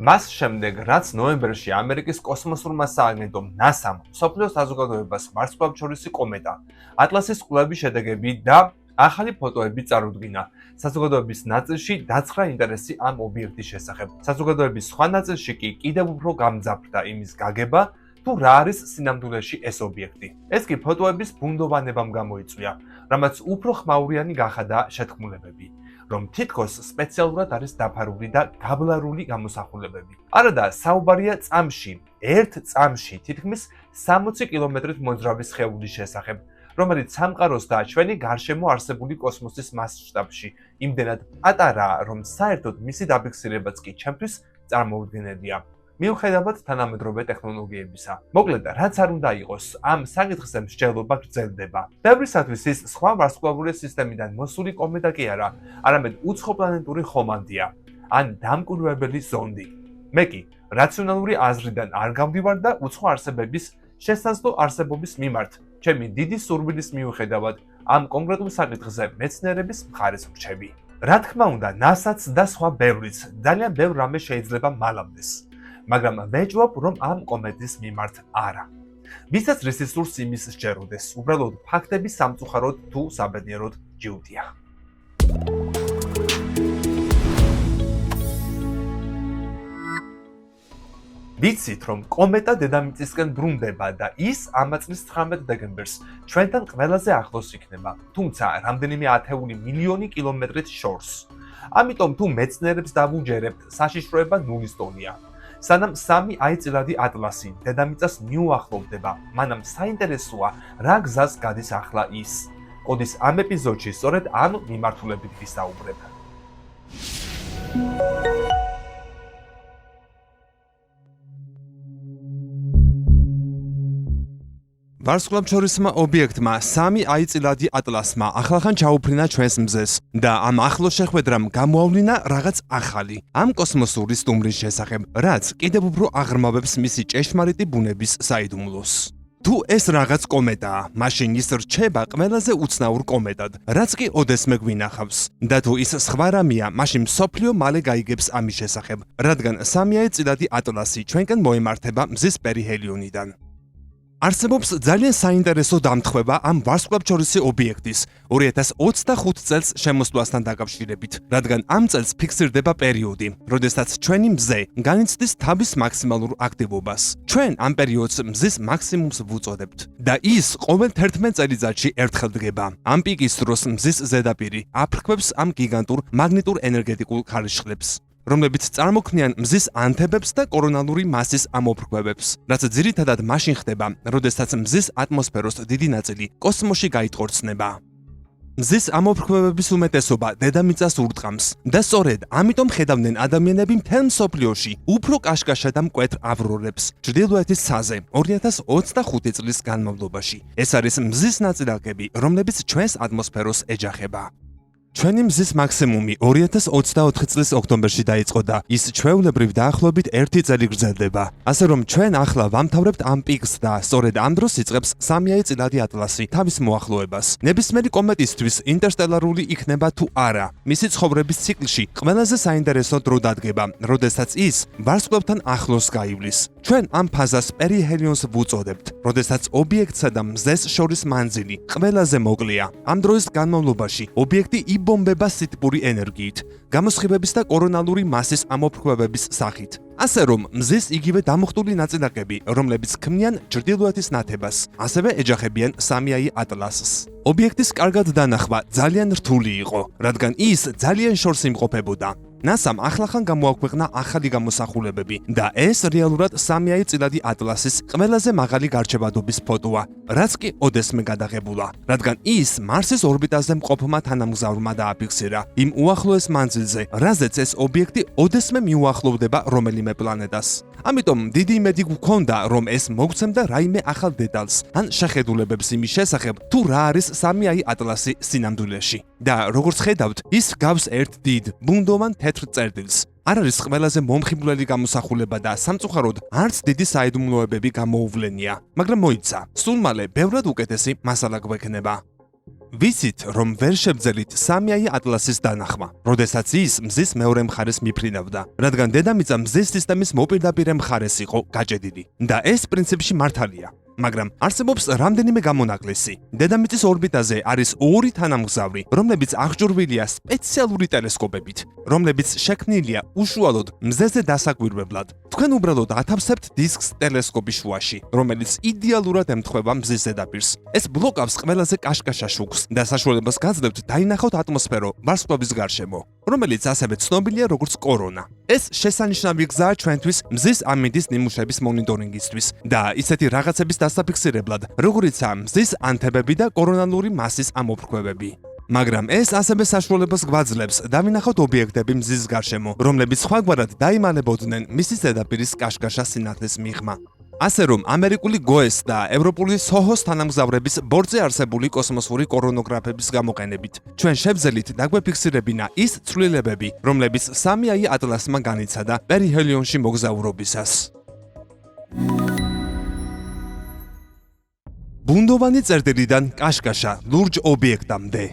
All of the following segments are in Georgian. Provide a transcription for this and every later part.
მას შემდეგ, რაც ნოემბერში ამერიკის კოსმოსურმა სააგენტომ NASA-მ მსოფლიოს საზოგადოებას ვარსკვლავთშორისი კომეტა ატლასის კვლევის შედეგები და ახალი ფოტოები წარუდგინა. საზოგადოების ნაწილში დაცხრა ინტერესი ამ ობიექტის შესახებ. საზოგადოების სხვა ნაწილში კი კიდევ უფრო გამძაფრდა იმის გაგება, თუ რა არის სინამდვილეში ეს ობიექტი. ეს კი ფოტოების ბუნდოვანებამ გამოიწვია, რამაც უფრო ხმაურიანი გახადა შეთქმულებები, რომ თითქოს სპეციალურად არის დაფარული და გაბლარული გამოსახულებები. არადა საუბარია წამში, ერთ წამში თითქმის 60 კილომეტრით მოძრავი სხეულის შესახებ, რომელიც სამყაროს და ჩვენი გარშემო არსებული კოსმოსის მასშტაბში იმდენად პატარაა, რომ საერთოდ მისი დაფიქსირებაც კი ჩემთვის წარმოუდგენელია. მიუხედავად თანამედროვე ტექნოლოგიებისა. მოკლედ, რაც არ უნდა იყოს, ამ საკითხზე მსჯელობა გრძელდება. ბევრისათვის ის სხვა ვარსკვლავური სისტემიდან მოსული კომეტა კი არა, არამედ უცხოპლანეტური ხომანდია, ან დამკვირვებელი ზონდი. მე კი რაციონალური აზრიდან არ გავდივარ და უცხო არსებების შესაძლო არსებობის მიმართ, ჩემი დიდი სურვილის მიუხედავად, ამ კონკრეტულ საკითხზე მეცნიერების მხარეს ვრჩები. რა თქმა უნდა, NASA-ც და სხვა ბევრიც ძალიან ბევრ რამე შეიძლება მალავდეს. მაგრამ ვეჭვობ, რომ ამ კომეტის მიმართ არა. ვისაც რისი სურს იმის სჯეროდეს, უბრალოდ ფაქტების სამწუხაროდ თუ საბედნიეროდ ჯიუტია. ვიცით, რომ კომეტა დედამიწისკენ ბრუნდება და ის ამ წლის 19 დეკემბერს ჩვენთან ყველაზე ახლოს იქნება, თუმცა რამდენიმე ათეული მილიონი კილომეტრით შორს. ამიტომ თუ მეცნიერებს დავუჯერებთ, საშიშროება 0 ტონია. სანამ 3 აიწილადი ატლასი დედამიწას მიუახლოვდება, მანამ საინტერესოა, რა გზას გადის ახლა ის. კოდის ამ ეპიზოდში სწორედ ამ მიმართულებით ვისაუბრებ. ვარსკვლავთშორისმა ობიექტმა 3 აიწილადი ატლასმა ახლახან ჩაუფრინა ჩვენს მზეს და ამ ახლო შეხვედრამ გამოავლინა რაღაც ახალი ამ კოსმოსური სტუმრის შესახებ, რაც კიდევ უფრო აღრმავებს მისი ჭეშმარიტი ბუნების საიდუმლოს. თუ ეს რაღაც კომეტაა, მაშინ ის რჩება ყველაზე უცნაურ კომეტად, რაც კი ოდესმე გვინახავს. და თუ ის სხვა რამეა, მაშინ მსოფლიო მალე გაიგებს ამის შესახებ, რადგან 3 აიწილადი ატლასი ჩვენკენ მოემართება მზის პერიჰელიონიდან. არსებობს ძალიან საინტერესო დამთხვევა ამ ვარსკვლავთშორისი ობიექტის 2025 წელს შემოსვლასთან დაკავშირებით, რადგან ამ წელს ფიქსირდება პერიოდი, როდესაც ჩვენი მზე განიცდის თავის მაქსიმალურ აქტივობას. ჩვენ ამ პერიოდს მზის მაქსიმუმს ვუწოდებთ და ის ყოველ 11 წელიწადში ერთხელ დგება. ამ პიკის დროს მზის ზედაპირი აფრქვევს ამ გიგანტურ მაგნიტურ ენერგეტიკულ ქარიშხლებს, რომლებიც წარმოქმნიან მზის ანთებებს და კორონალური მასის ამოფრქვევებს, რაც ძირითადად მაშინ ხდება, როდესაც მზის ატმოსფეროს დიდი ნაწილი კოსმოსში გაიტყორცნება. მზის ამოფრქვევების უმეტესობა დედამიწას ურტყამს და სწორედ ამიტომ ხედავდნენ ადამიანები მთელ მსოფლიოში უფრო კაშკაშა და მკვეთრ ავრორებს ჩრდილოეთის ცაზე 2025 წლის განმავლობაში. ეს არის მზის ნაწილაკები, რომლებიც ჩვენს ატმოსფეროს ეჯახება. ჩვენი მზის მაქსიმუმი 2024 წლის ოქტომბერში დაიწყო და ის ჩვეულებრივ დაახლოებით 1 წელი გრძელდება. ასე რომ ჩვენ ახლა ვამთავრებთ ამ პიკს და სწორედ ამ დროს იწყებს 3 აიწილადი ატლასი თავის მოახლოებას. ნებისმიერი კომეტისთვის ინტერსტელარული იქნება თუ არა, მისი ცხოვრების ციკლში ყველაზე საინტერესო დრო დადგება, როდესაც ის ვარსკვლავთან ახლოს გაივლის. ჩვენ ამ ფაზას პერიჰელიონს ვუწოდებთ, როდესაც ობიექტსა და მზეს შორის მანძილი ყველაზე მოკლეა. ამ დროის განმავლობაში ობიექტი იბომბება სითბური ენერგიით, გამოსხივების და კორონალური მასის ამოფრქვევების სახით. ასე რომ მზის იგივე დამუხტული ნაწილაკები, რომლებიც ქმნიან ჩრდილოეთის ნათებას, ასევე ეჯახებიან 3 ატლასს. ობიექტის კარგად დანახვა ძალიან რთული იყო, რადგან ის ძალიან შორს იმყოფებოდა. NASA-მ ახლახან გამოაქვეყნა ახალი გამოსახულებები და ეს რეალურად 3 აიწილადი ატლასის ყველაზე მაღალი გარჩევადობის ფოტოა, რაც კი ოდესმე გადაღებულა, რადგან ის მარსის ორბიტაზე მყოფმა თანამგზავრმა დააფიქსირა იმ უახლოეს მანძილზე, რაზეც ეს ობიექტი ოდესმე მიუახლოვდება რომელიმე პლანეტას. ამიტომ დიდი იმედი გვქონდა, რომ ეს მოგცემდა რაიმე ახალ დეტალს ან შეხედულებებს იმის შესახებ, თუ რა არის 3 ატლასი სინამდვილეში. და როგორც ხედავთ, ის გავს ერთ დიდ, ბუნდოვან თეთრ წერტილს. არ არის ყველაზე მომხიბვლელი გამოსახულება და სამწუხაროდ არც დიდი საიდუმლოებები გამოუვლენია, მაგრამ მოიცა, სულ მალე ბევრად უკეთესი მასალა გვექნება. ვიცით, რომ ვერ შევძელით 3i ატლასის დანახმა, როდესაც ის მზის მეორე მხარეს მიფრინავდა, რადგან დედამიწა მზის სისტემის მოპირდაპირე მხარეს იყო გაჭედილი. და ეს პრინციპში მართალია. მაგრამ არსებობს რამდენიმე გამონაკლისი. დედამიწის ორბიტაზე არის ორი თანამგზავრი, რომლებიც აღჭურვილია სპეციალური ტელესკოპებით, რომლებიც შექმნილია უშუალოდ მზეზე დასაკვირვებლად. თქვენ უბრალოდ ათავსებთ დისკს ტელესკოპის შუაში, რომელიც იდეალურად ემთხვევა მზის ზედაპირს. ეს ბლოკავს ყველაზე კაშკაშა შუქს და საშუალებას გაძლევთ დაინახოთ ატმოსფერო ვარსკვლავის გარშემო, რომელიც ასევე ცნობილია როგორც კორონა. ეს შესანიშნავი გზაა ჩვენთვის მზის ამინდის ნიმუშების მონიტორინგისთვის და ისეთი რაღაცების დასაფიქსირებლად, როგორიცაა მზის ანთებები და კორონალური მასის ამოფრქვევები. მაგრამ ეს ასევე საშუალებას გვაძლევს დავინახოთ ობიექტები მზის გარშემო, რომლებიც სხვაგვარად დაიმალებოდნენ მისი ზედაპირის კაშკაშა სინათლის მიღმა. ასე რომ ამერიკული GOES და ევროპული SOHO-ს თანამგზავრების ბორტზე არსებული კოსმოსური კორონოგრაფების გამოყენებით ჩვენ შევძელით დაგვეფიქსირებინა ის ცვლილებები, რომლებიც 3i ატლასმა განიცადა პერიჰელიონში მოგზაურობისას. ბუნდოვანი წერტილიდან კაშკაშა ლურჯ ობიექტამდე.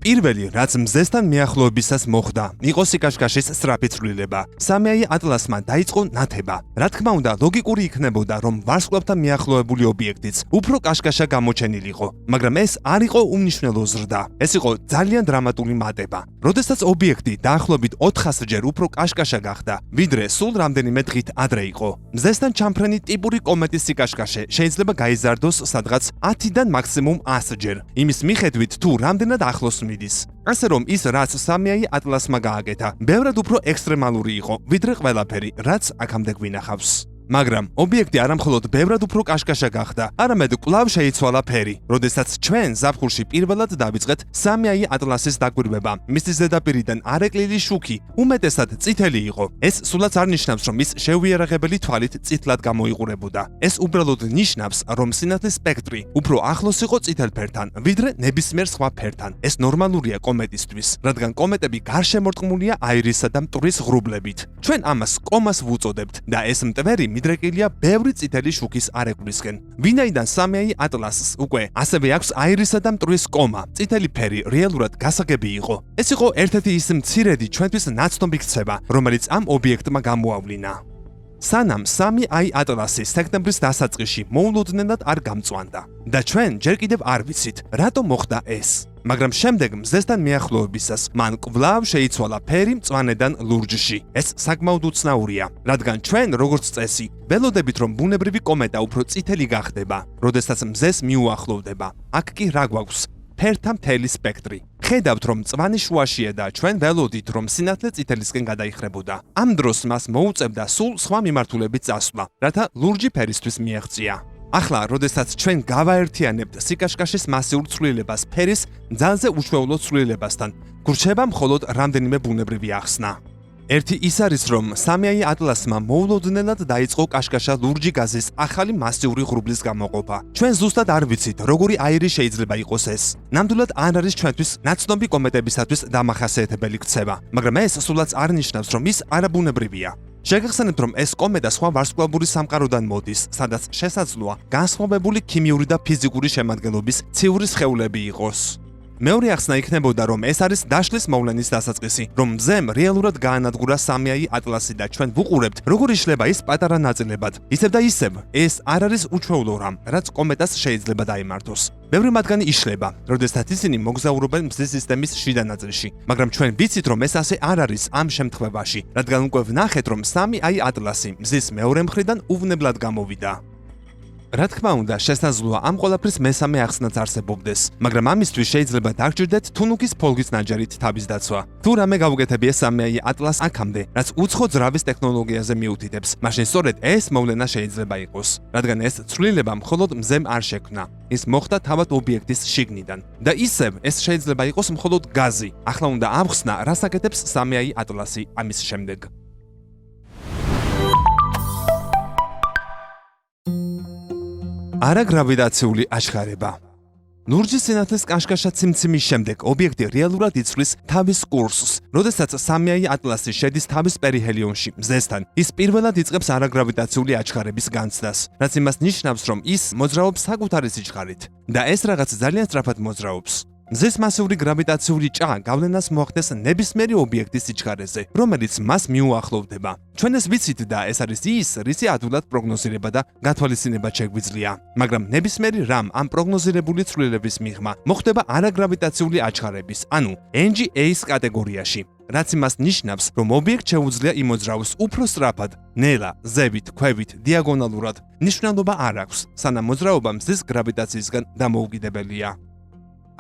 პირველი, რაც მზესთან მიახლოებისას მოხდა, იყო სიკაშკაშის სწრაფი ცვლილება. 3i ატლასმა დაიწყო ნათება. რა თქმა უნდა, ლოგიკური იქნებოდა, რომ ვარსკვლავთან მიახლოებული ობიექტიც უფრო კაშკაშა გამოჩენილიყო, მაგრამ ეს არ იყო უმნიშვნელო ზრდა. ეს იყო ძალიან დრამატული მატება. როდესაც ობიექტი დაახლოებით 400 ჯერ უფრო კაშკაშა გახდა, ვიდრე სულ რამდენიმე დღით ადრე იყო. მზესთან ჩამფრენი ტიპური კომეტის სიკაშკაშე შეიძლება გაიზარდოს სადღაც 10-დან მაქსიმუმ 100 ჯერ, იმის მიხედვით თუ რამდენად ახლოს მიდის. ასე რომ ის რაც 3i ატლასმა გააკეთა, ბევრად უფრო ექსტრემალური იყო, ვიდრე ყველაფერი, რაც აქამდე გვინახავს. მაგრამ ობიექტი არამხოლოდ ბევრად უფრო კაშკაშა გახდა, არამედ კვლავ შეიცვალა ფერი, როდესაც ჩვენ ზაფხულში პირველად დავიწყეთ 3i ატლასის დაკვირვება. მისი ზედაპირიდან არეკლილი შუქი უმეტესად წითელი იყო. ეს სულაც არ ნიშნავს, რომ ის შეუიარაღებელი თვალით წითლად გამოიყურებოდა. ეს უბრალოდ ნიშნავს, რომ სინათლის სპექტრი უფრო ახლოს იყო წითელ ფერთან, ვიდრე ნებისმიერ სხვა ფერთან. ეს ნორმალურია კომეტისთვის, რადგან კომეტები გარშემორტყმულია აირისა და მტვრის ღრუბლებით. ჩვენ ამას კომას ვუწოდებთ და ეს მტვერი მიდრეკილია ბევრი წითელი შუქის არეკლისკენ. ვინაიდან 3i ატლასს უკვე ასევე აქვს აირისა და მტვრის კომა, წითელი ფერი რეალურად გასაგები იყო. ეს იყო ერთ-ერთი ის მცირედი ჩვენთვის ნაცნობი ქცევა, რომელიც ამ ობიექტმა გამოავლინა. სანამ 3i ატლასი სექტემბრის დასაწყისში მოულოდნელად არ გამწვანდა და ჩვენ ჯერ კიდევ არ ვიცით, რატომ მოხდა ეს. მაგრამ შემდეგ მზესთან მიახლოებისას მან კვლავ შეიცვალა ფერი მწვანედან ლურჯში. ეს საკმაოდ უცნაურია, რადგან ჩვენ როგორც წესი ველოდებით, რომ ბუნებრივი კომეტა უფრო წითელი გახდება, როდესაც მზეს მიუახლოვდება. აქ კი რა გვაქვს? ფერთა მთელი სპექტრი. ხედავთ, რომ მწვანი შუაშია და ჩვენ ველოდით, რომ სინათლე წითელისკენ გადაიხრებოდა. ამ დროს მას მოუწევდა სულ სხვა მიმართულებით წასვლა, რათა ლურჯი ფერისთვის მიაღწია. ახლა, როდესაც ჩვენ გავაერთიანებთ სიკაშკაშის მასიურ ცვლილებას ფერის ძალზე უჩვეულო ცვლილებასთან, გრჩება მხოლოდ რამდენიმე ბუნებრივი ახსნა. ერთი ის არის, რომ 3i ატლასმა მოულოდნელად დაიწყო კაშკაშა ლურჯი გაზის ახალი მასიური ღრუბლის გამოყოფა. ჩვენ ზუსტად არ ვიცით, როგორი აირი შეიძლება იყოს ეს. ნამდვილად არ არის ჩვენთვის ნაცნობი კომეტებისათვის დამახასიათებელი ქცევა, მაგრამ ეს სულაც არ ნიშნავს, რომ ის არაბუნებრივია. შეგახსენებთ, რომ ეს კომეტა სხვა ვარსკვლავური სამყაროდან მოდის, სადაც შესაძლოა განსხვავებული ქიმიური და ფიზიკური შემადგენლობის ციური სხეულები იყოს. მეორე ახსნა იქნებოდა, რომ ეს არის დაშლის მოვლენის დასაწყისი, რომ მზემ რეალურად გაანადგურა 3i ატლასი და ჩვენ ვუყურებთ, როგორ იშლება ის პატარა ნაწილებად. ისევ და ისევ, ეს არ არის უჩვეულო რამ, რაც კომეტას შეიძლება დაემართოს. ბევრი მათგანი იშლება, როდესაც ისინი მოგზაურობენ მზის სისტემის შიდა ნაწილში, მაგრამ ჩვენ ვიცით, რომ ეს ასე არ არის ამ შემთხვევაში, რადგან უკვე ვნახეთ, რომ 3i ატლასი მზის მეორე მხრიდან უვნებლად გამოვიდა. რა თქმა უნდა, შესაძლოა ამ ყველაფრის მესამე ახსნაც არსებობდეს, მაგრამ ამისთვის შეიძლება დაგჭირდეთ თუნუქის ფოლგის ნაჯარით თავის დაცვა. თუ რამე გავუკეთებია 3i ატლას აქამდე, რაც უცხო ძრავის ტექნოლოგიაზე მიუთითებს, მაშინ სწორედ ეს მოვლენა შეიძლება იყოს, რადგან ეს ცვლილება მხოლოდ მზემ არ შექმნა. ის მოხდა თავად ობიექტის შიგნიდან. და ისევ ეს შეიძლება იყოს მხოლოდ გაზი. ახლა უნდა ავხსნა, რას აკეთებს 3i ატლასი ამის შემდეგ. არაგრავიტაციული აშხარება. ლურჯის სინათლის კაშკაშა ციმციმის შემდეგ ობიექტი რეალურად იცვლის თავის კურსს. როდესაც სამიაი ატლასი შედის თავის პერიჰელიონში, მზესთან, ის პირველად იწყებს არაგრავიტაციული აჩქარების განცდას, რაც იმას ნიშნავს, რომ ის მოძრაობს საკუთარი სიჩქარით და ეს რაღაც ძალიან სწრაფად მოძრაობს. მზეს მასიური გრავიტაციული ჭა გავლენას მოახდენს ნებისმიერი ობიექტის სიჩქარეზე, რომელიც მას მიუახლოვდება. ჩვენ ეს ვიცით და ეს არის ის, რისი ადვილად პროგნოზირება და გათვალისწინება შეგვიძლია. მაგრამ ნებისმიერი რამ ამ პროგნოზირებული ცვლილების მიღმა მოხდება არაგრავიტაციული აჩქარების, ანუ NGA-ის კატეგორიაში. რაც იმას ნიშნავს, რომ ობიექტს შეუძლია იმოძრაოს უფრო სწრაფად, ნელა, ზევით, ქვევით, დიაგონალურად. მნიშვნელობა არ აქვს, სანამ მოძრაობა მზის გრავიტაციისგან დამოუკიდებელია.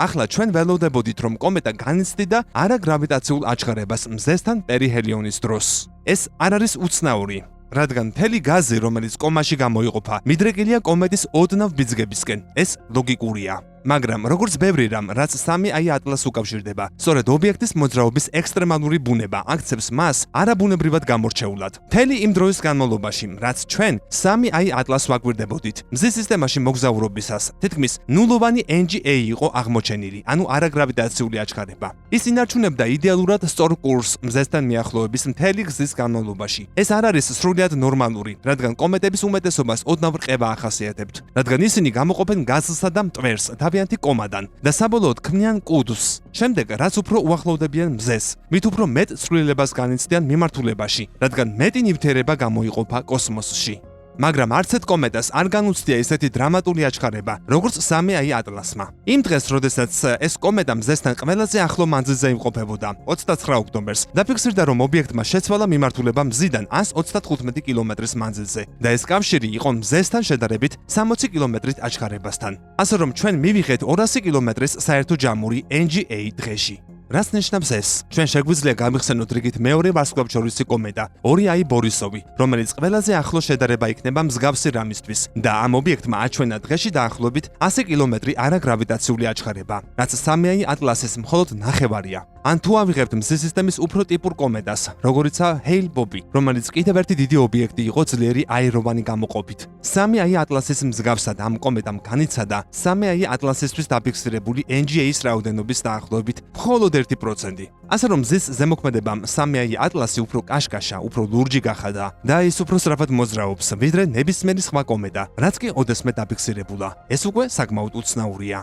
ახლა ჩვენ ველოდებოდით, რომ კომეტა განიცდიდა არაგრავიტაციულ აჩქარებას მზესთან პერიჰელიონის დროს. ეს არ არის უცნაური, რადგან მთელი გაზი, რომელიც კომაში გამოიყოფა, მიდრეკილია კომეტის ოდნავ ბიძგებისკენ. ეს ლოგიკურია. მაგრამ როგორც ბევრი რამ, რაც სამიაი ატლასს უკავშირდება, სწორედ ობიექტის მოძრაობის ექსტრემალური ბუნება აქცევს მას არაბუნებრივად გამორჩეულად. მთელი იმ დროის განმავლობაში, რაც ჩვენ სამიაი ატლასს ვაკვირდებოდით, მზის სისტემაში მოგზაურობისას თითქმის ნულოვანი NGA იყო აღმოჩენილი, ანუ არაგრავიტაციული აჩქარება. ის ინარჩუნებდა იდეალურად სწორ კურსს მზესთან მიახლოების მთელი გზის განმავლობაში. ეს არ არის სრულიად ნორმალური, რადგან კომეტების უმეტესობას ოდნავ რყევა ახასიათებთ, რადგან ისინი გამოყოფენ გაზსა და მტვერს თავიანთი კომადან და საბოლოოდ ქმნიან კუდს. შემდეგ, რაც უფრო უახლოვდებიან მზეს, მით უფრო მეტ ცვლილებას განიცდიან მიმართულებაში, რადგან მეტი ნივთიერება გამოიყოფა კოსმოსში. მაგრამ არც ერთ კომეტას არ განუცდია ისეთი დრამატული აჩქარება, როგორც სამიაი ატლასმა. იმ დღეს, როდესაც ეს კომეტა მზესთან ყველაზე ახლო მანძილზე იმყოფებოდა, 29 ოქტომბერს, დაფიქსირდა, რომ ობიექტმა შეცვალა მიმართულება მზიდან 195 კილომეტრის მანძილზე და ეს კავშირი იყო მზესთან შედარებით 60 კილომეტრით აჩქარებასთან. ასე რომ ჩვენ მივიღეთ 200 კილომეტრის საერთო ჯამური NGA დღეში. რას ნიშნავს ეს? ჩვენ შეგვიძლია გამიხსენოთ რიგით მეორე ვარსკვლავთშორისი კომეტა 2i ბორისოვი, რომელიც ყველაზე ახლო შედარება იქნება მსგავსი რამისთვის და ამ ობიექტმა აჩვენა დღეში დაახლოებით 100 კილომეტრი არაგრავიტაციული აჩქარება, რაც სამიაი ატლასის მხოლოდ ნახევარია. ან თუ ავიღებთ მზის სისტემის უფრო ტიპურ კომეტას, როგორიცაა ჰეილ-ბობი, რომელიც კიდევ ერთი დიდი ობიექტი იყო ძლიერი აეროვანი გამოყოფით. სამიაი ატლასის მსგავსად ამ კომეტამ განიცადა სამიაი ატლასისთვის დაფიქსირებული NGA-ის რაოდენობის დაახლოებით მხოლოდ 1%. ასე რომ მზის ზემოქმედებამ სამიაი ატლასი უფრო კაშკაშა, უფრო ლურჯი გახადა და ის უფრო სწრაფად მოძრაობს, ვიდრე ნებისმიერი სხვა კომეტა, რაც კი ოდესმე დაფიქსირებულა. ეს უკვე საკმაოდ უცნაურია.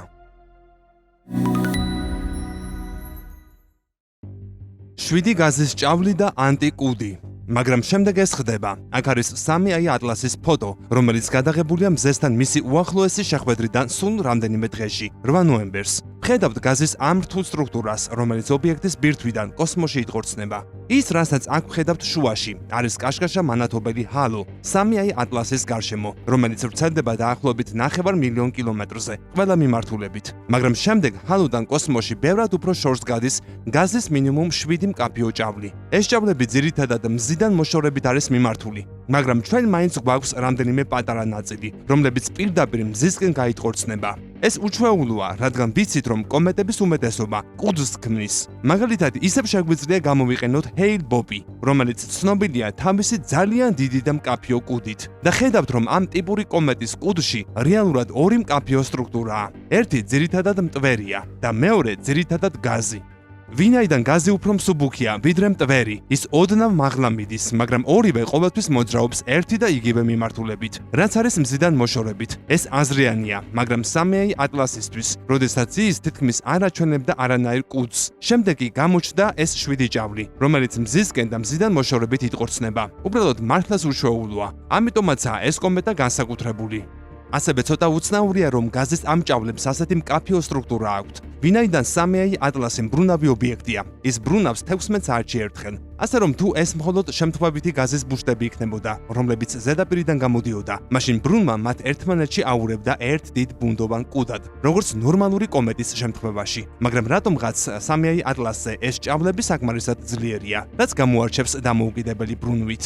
შვიდი გაზის ჭავლი და ანტიკუდი. მაგრამ შემდეგ ეს ხდება. აქ არის სამიაი ატლასის ფოტო, რომელიც გადაღებულია მზესთან მისი უახლოესი შეხვედრიდან სულ რამდენიმე დღეში, 8 ნოემბერს. ხედავთ გაზის ამ რთულ სტრუქტურას, რომელიც ობიექტის ბირთვიდან კოსმოსში იტყორცნება. ის, რასაც აქ ხედავთ შუაში, არის კაშკაშა მანათობელი ჰალო, სამიაი ატლასის გარშემო, რომელიც ვრცელდება დაახლოებით 9 მილიონ კილომეტრზე, ყველა მიმართულებით. მაგრამ შემდეგ ჰალოდან კოსმოსში ბევრად უფრო შორს გადის გაზის მინიმუმ 7 მკაფიო ჭავლი. ეს ჭავლები ძირითადად მზიდან მოშორებით არის მიმართული, მაგრამ ჩვენ მაინც გვაქვს რამდენიმე პატარა ნაწილი, რომლებიც პირდაპირ მზისკენ გაიტყორცნება. ეს უჩვეულოა, რადგან ვიცით, რომ კომეტების უმეტესობა კუდს ქმნის. მაგალითად, ისევ შეგვიძლია გამოვიყენოთ ჰეილ-ბობი, რომელიც ცნობილია თავისი ძალიან დიდი და მკაფიო კუდით. და ხედავთ, რომ ამ ტიპური კომეტის კუდში რეალურად ორი მკაფიო სტრუქტურაა. ერთი ძირითადად მტვერია და მეორე ძირითადად გაზი. ვინაიდან გაზი უფრო მსუბუქია, ვიდრე მტვერი, ის ოდნავ მაღლა მიდის, მაგრამ ორივე ყოველთვის მოძრაობს ერთი და იგივე მიმართულებით, რაც არის მზიდან მოშორებით. ეს აზრიანია, მაგრამ სამიაი ატლასისთვის, როდესაც ის თითქმის არ აჩვენებდა არანაირ კუდს. შემდეგ კი გამოჩნდა ეს 7 ჭავლი, რომელიც მზისკენ და მზიდან მოშორებით იტყორცნება. უბრალოდ მართლაც უშუალოა. ამიტომაცაა ეს კომეტა განსაკუთრებული. ასევე ცოტა უცნაურია, რომ გაზის ამ ჭავლებს ასეთი მკაფიო სტრუქტურა აქვთ. ვინაიდან სამიაი ატლასი მბრუნავი ობიექტია, ის ბრუნავს 16 საათში ერთხელ. ასე რომ თუ ეს მხოლოდ შემთხვევითი გაზის ბუშტები იქნებოდა, რომლებიც ზედაპირიდან გამოდიოდა, მაშინ ბრუნვა მათ ერთმანეთში აურევდა ერთ დიდ ბუნდოვან კუდად, როგორც ნორმალური კომეტის შემთხვევაში. მაგრამ რატომღაც სამიაი ატლასზე ეს ჭავლები საკმარისად ძლიერია, რაც გამოარჩევს დამოუკიდებელი ბრუნვით.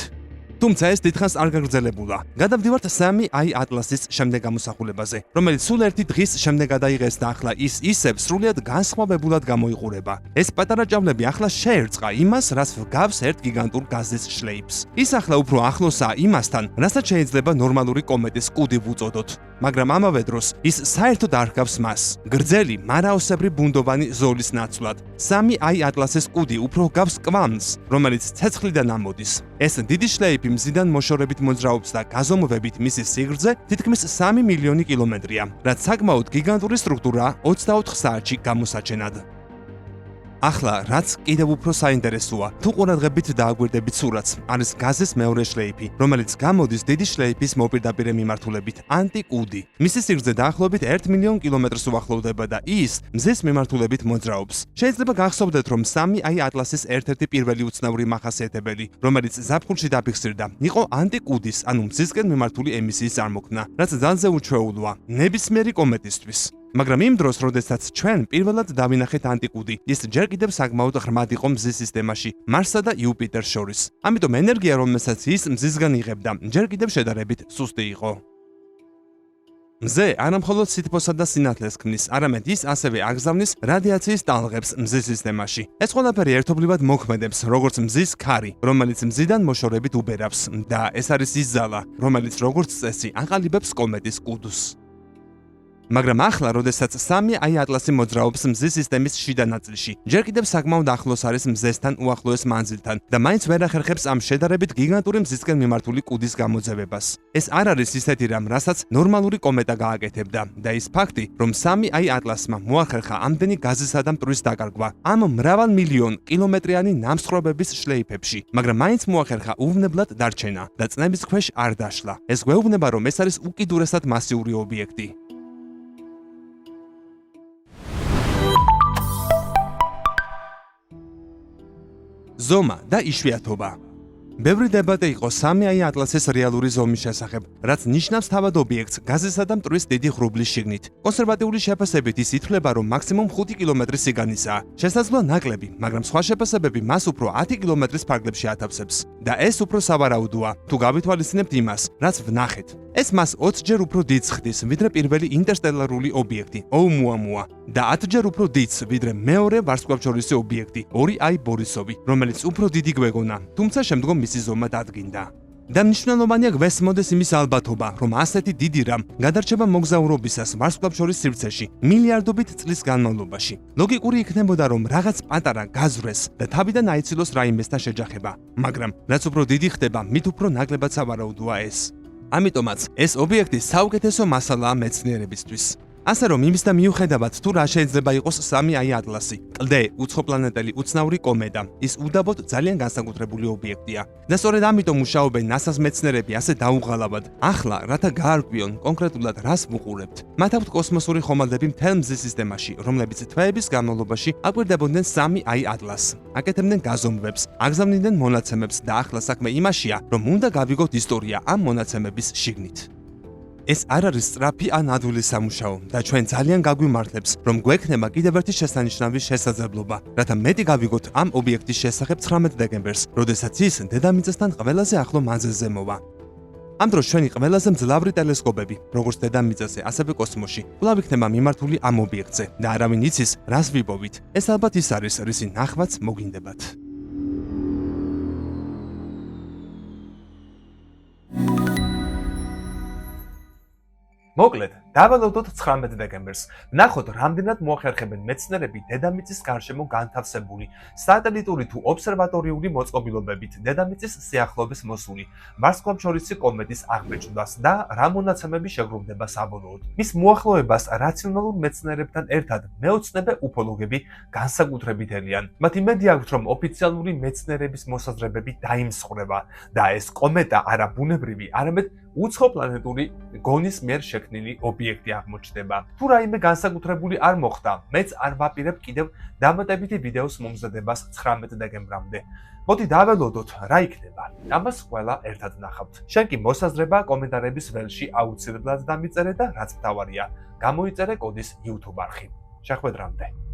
თუმცა ეს დიდხანს არ გაგრძელებულა. გადავდივართ 3i Atlas-ის შემდეგ გამოსახულებაზე, რომელიც სულ ერთი დღის შემდეგ გადაიღეს და ახლა ის ისევ სრულიად განსხვავებულად გამოიყურება. ეს პატარა ჭავლები ახლა შეერწყა იმას, რაც გავს ერთ გიგანტურ გაზის შლეიფს. ის ახლა უფრო ახლოსაა იმასთან, რასაც შეიძლება ნორმალური კომეტის კუდი ვუწოდოთ. მაგრამ ამავე დროს ის საერთოდ არ გავს მას. გრძელი, მარაოსებრი ბუნდოვანი ზოლის ნაცვლად. 3i Atlas-ის კუდი უფრო გავს კვამს, რომელიც ცეცხლიდან ამოდის. ეს დიდი შლეიფი მზიდან მოშორებით მოძრაობს და გაზომვებით მისი სიგრძე თითქმის 3 მილიონი კილომეტრია, რაც საკმაოდ გიგანტური სტრუქტურაა 24 საათში გამოსაჩენად. ახლა, რაც კიდევ უფრო საინტერესოა, თუ ყურადღებით დააგვირდებით სურათს, არის გაზის მეორე შლეიფი, რომელიც გამოდის დიდი შლეიფის მოპირდაპირე მიმართულებით, ანტიკუდი. მისი სიგრძე დაახლოებით 1 მილიონ კილომეტრს უახლოვდება და ის მზის მიმართულებით მოძრაობს. შეიძლება გახსოვდეთ, რომ 3i Atlas-ის ერთ-ერთი პირველი უცნაური მახასიათებელი, რომელიც ზაფხულში დაფიქსირდა, იყო ანტიკუდის, ანუ მზისკენ მიმართული ემისიის წარმოქმნა, რაც ძალზე უჩვეულოა ნებისმიერი კომეტისთვის. მაგრამ იმ დროს, როდესაც ჩვენ პირველად დავინახეთ ანტიკუდი, ის ჯერ კიდევ საკმაოდ ღრმად იყო მზის სისტემაში, მარსსა და იუპიტერს შორის. ამიტომ ენერგია, რომელსაც ის მზისგან იღებდა, ჯერ კიდევ შედარებით სუსტი იყო. მზე არა მხოლოდ სითბოსა და სინათლეს ქმნის, არამედ ის ასევე აგზავნის რადიაციის ტალღებს მზის სისტემაში. ეს ყველაფერი ერთობლივად მოქმედებს, როგორც მზის ქარი, რომელიც მზიდან მოშორებით უბერავს, და ეს არის ის ზალა, რომელიც როგორც წესი აყალიბებს კომეტის კუდს. მაგრამ ახლა, როდესაც 3i Atlas-ი მოძრაობს მზის სისტემის შიდა ნაწილში, ჯერ კიდევ საკმაოდ ახლოს არის მზესთან უახლოეს მანძილთან და მაინც ვერ ახერხებს ამ შედარებით გიგანტური მზისკენ მიმართული კუდის გამოძევებას. ეს არ არის ისეთი რამ, რასაც ნორმალური კომეტა გააკეთებდა და ის ფაქტი, რომ 3i Atlas-მა მოახერხა ამდენი გაზისა და მტვრის დაკარგვა ამ მრავალ მილიონ კილომეტრიანი ნამსხვრევების შლეიფებში, მაგრამ მაინც მოახერხა უვნებლად დარჩენა და წნების ქვეშ არ დაშლა. ეს გვეუბნება, რომ ეს არის უკიდურესად მასიური ობიექტი. ზომა და იშვიათობა. ბევრი დებატე იყო 3i Atlas-ის რეალური ზომის შესახებ, რაც ნიშნავს თავად ობიექტს გაზისა და მტვრის დიდი ღრუბლის შიგნით. კონსერვატიული შეფასებით ის ითვლება, რომ მაქსიმუმ 5 კილომეტრის სიგანისაა. შესაძლოა ნაკლები, მაგრამ სხვა შეფასებები მას უფრო 10 კილომეტრის ფარგლებში ათავსებს. და ეს უფრო სავარაუდოა, თუ გავითვალისწინებთ იმას, რაც ვნახეთ. ეს მას 20-ჯერ უფრო დიდს ხდის, ვიდრე პირველი ინტერსტელარული ობიექტი, ოუმუამუა, და 10-ჯერ უფრო დიდს, ვიდრე მეორე ვარსკვლავთშორისი ობიექტი, 2i Borisov-ი, რომელიც უფრო დიდი გვეგონა, თუმცა შემდგომ მისი ზომა დადგინდა. და მნიშვნელოვანია გვესმოდეს იმის ალბათობა, რომ ასეთი დიდი რამ გადარჩება მოგზაურობისას ვარსკვლავთშორის სივრცეში მილიარდობით წლის განმავლობაში. ლოგიკური იქნებოდა, რომ რაღაც პატარა გაზრეს და თავიდან აიცილოს რაიმესთან შეჯახება, მაგრამ რაც უფრო დიდი ხდება, მით უფრო ნაკლებად სავარაუდოა ეს. ამიტომაც ეს ობიექტი საუკეთესო მასალაა მეცნიერებისთვის. ასე რომ იმისდა მიუხედავად, თუ რა შეიძლება იყოს 3i Atlas-ი, კლდე, უცხოპლანეტელი უცნაური კომეტა, ის უდაბოდ ძალიან განსაკუთრებული ობიექტია. და სწორედ ამიტომ მუშაობენ NASA-ს მეცნიერები ასე დაუღალავად. ახლა, რათა გაარკვიონ კონკრეტულად რას ვუყურებთ, მათ აქვთ კოსმოსური ხომალდები მთელ მზის სისტემაში, რომლებიც თვეების განმავლობაში აკვირდებოდნენ 3i Atlas-ს, აკეთებდნენ გაზომვებს, აგზავნიდნენ მონაცემებს და ახლა საქმე იმაშია, რომ უნდა გავიგოთ ისტორია ამ მონაცემების შიგნით. ეს არ არის სწრაფი ან ადვილი სამუშაო და ჩვენ ძალიან გაგვიმართლებს, რომ გვექნება კიდევ ერთი შესანიშნავი შესაძლებლობა, რათა მეტი გავიგოთ ამ ობიექტის შესახებ 19 დეკემბერს, როდესაც ის დედამიწასთან ყველაზე ახლო მანძილზე მოვა. ამ დროს ჩვენი ყველაზე მძლავრი ტელესკოპები, როგორც დედამიწაზე, ასევე კოსმოსში, კვლავ იქნება მიმართული ამ ობიექტზე და არავინ იცის, რას ვიპოვით. ეს ალბათ ის არის, რისი ნახვაც მოგინდებათ. მოკლედ, დავალოდოთ 19 დეკემბერს. ვნახოთ, რამდენად მოახერხებენ მეცნიერები დედამიწის გარშემო განთავსებული სატელიტური თუ ობსერვატორიული მოწყობილობებით დედამიწის სიახლოვეს მოსული ვარსკვლავთშორისი კომეტის აღმოჩნდას და რა მონაცემები შეგროვდება საბოლოოდ. მის მოახლოებას რაციონალურ მეცნიერებთან ერთად მეოცნებე უფოლოგები განსაკუთრებით ელიან. მათ იმედი აქვთ, რომ ოფიციალური მეცნიერების მოსაზრებები დაიმსხვრება და ეს კომეტა არა ბუნებრივი, არამედ უცხოპლანეტური გონის მიერ შექმნილი ობიექტი აღმოჩნდება. თუ რაიმე განსაკუთრებული არ მოხდა, მეც არ ვაპირებ კიდევ დამატებითი ვიდეოს მომზადებას 19 დეკემბრამდე. მოდი დაველოდოთ, რა იქნება. ამას ყველა ერთად ვნახავთ. შენ კი მოსაზრება კომენტარების ველში აუცილებლად დამიწერე და რაც მთავარია, გამოიწერე კოდის YouTube არხი. შეხვედრამდე.